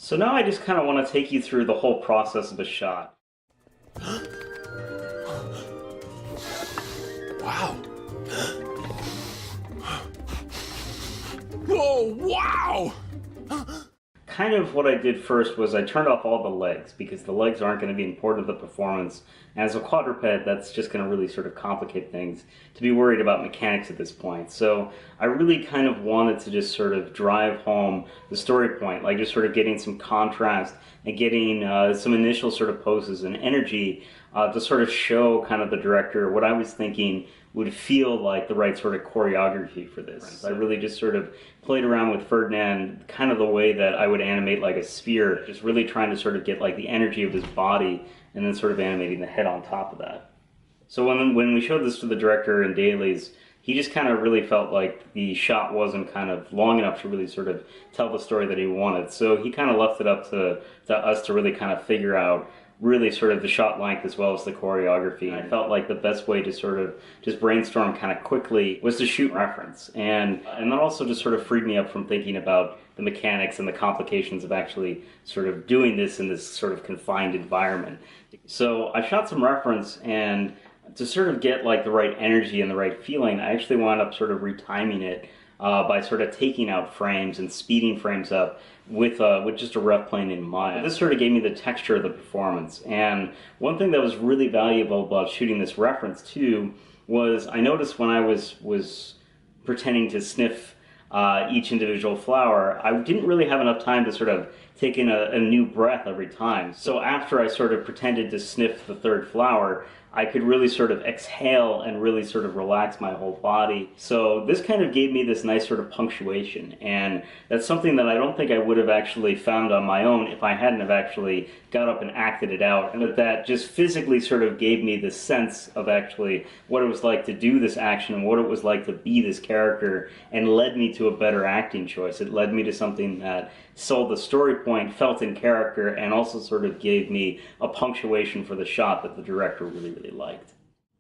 So now I just kind of want to take you through the whole process of a shot. Wow. Oh, wow! Kind of what I did first was I turned off all the legs because the legs aren't going to be important to the performance. And as a quadruped, that's just going to really sort of complicate things to be worried about mechanics at this point. So I really kind of wanted to just sort of drive home the story point, like just sort of getting some contrast and getting some initial sort of poses and energy to sort of show kind of the director what I was thinking would feel like the right sort of choreography for this. I really just sort of played around with Ferdinand kind of the way that I would animate like a sphere, just really trying to sort of get like the energy of his body and then sort of animating the head on top of that. So when we showed this to the director in dailies, he just kind of really felt like the shot wasn't kind of long enough to really sort of tell the story that he wanted. So he kind of left it up to us to really kind of figure out really sort of the shot length as well as the choreography. I felt like the best way to sort of just brainstorm kind of quickly was to shoot reference. And that also just sort of freed me up from thinking about the mechanics and the complications of actually sort of doing this in this sort of confined environment. So I shot some reference, and to sort of get like the right energy and the right feeling, I actually wound up sort of retiming it by sort of taking out frames and speeding frames up with just a ref plane in mind. This sort of gave me the texture of the performance. And one thing that was really valuable about shooting this reference too was I noticed when I was pretending to sniff each individual flower, I didn't really have enough time to sort of take in a new breath every time. So after I sort of pretended to sniff the third flower, I could really sort of exhale and really sort of relax my whole body. So this kind of gave me this nice sort of punctuation, and that's something that I don't think I would have actually found on my own if I hadn't have actually got up and acted it out. And that just physically sort of gave me the sense of actually what it was like to do this action and what it was like to be this character, and led me to a better acting choice. It led me to something that sold the story point, felt in character, and also sort of gave me a punctuation for the shot that the director really liked.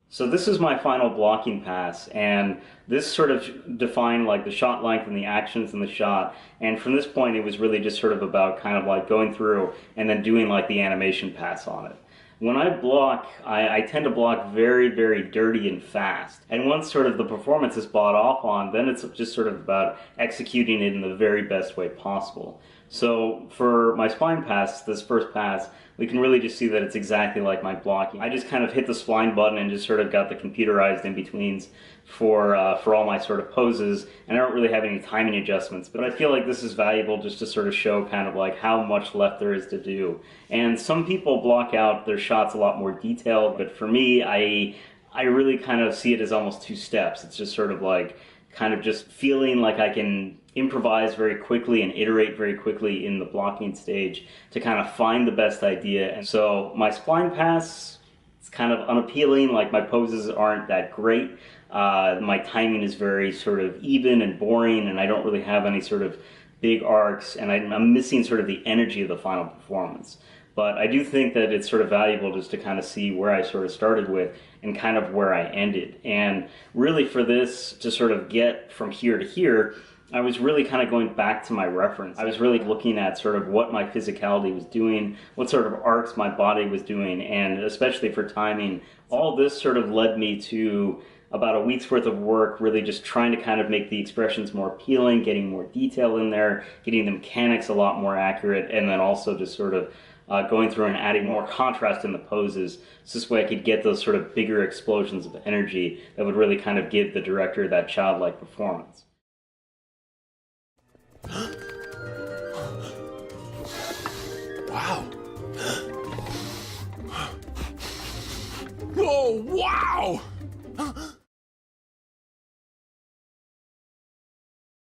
So this is my final blocking pass, and this sort of defined like the shot length and the actions in the shot, and from this point it was really just sort of about kind of like going through and then doing like the animation pass on it. When I block, I tend to block very, very dirty and fast. And once sort of the performance is bought off on, then it's just sort of about executing it in the very best way possible. So for my spline pass, this first pass, we can really just see that it's exactly like my blocking. I just kind of hit the spline button and just sort of got the computerized in-betweens for all my sort of poses, and I don't really have any timing adjustments, but I feel like this is valuable just to sort of show kind of like how much left there is to do. And some people block out their shots a lot more detailed, but for me, I really kind of see it as almost two steps. It's just sort of like kind of just feeling like I can improvise very quickly and iterate very quickly in the blocking stage to kind of find the best idea. And so my spline pass, it's kind of unappealing, like my poses aren't that great. My timing is very sort of even and boring, and I don't really have any sort of big arcs, and I'm missing sort of the energy of the final performance. But I do think that it's sort of valuable just to kind of see where I sort of started with and kind of where I ended. And really for this to sort of get from here to here, I was really kind of going back to my reference. I was really looking at sort of what my physicality was doing, what sort of arcs my body was doing, and especially for timing. All this sort of led me to about a week's worth of work, really just trying to kind of make the expressions more appealing, getting more detail in there, getting the mechanics a lot more accurate, and then also just sort of going through and adding more contrast in the poses. So this way I could get those sort of bigger explosions of energy that would really kind of give the director that childlike performance. Wow. Oh, wow!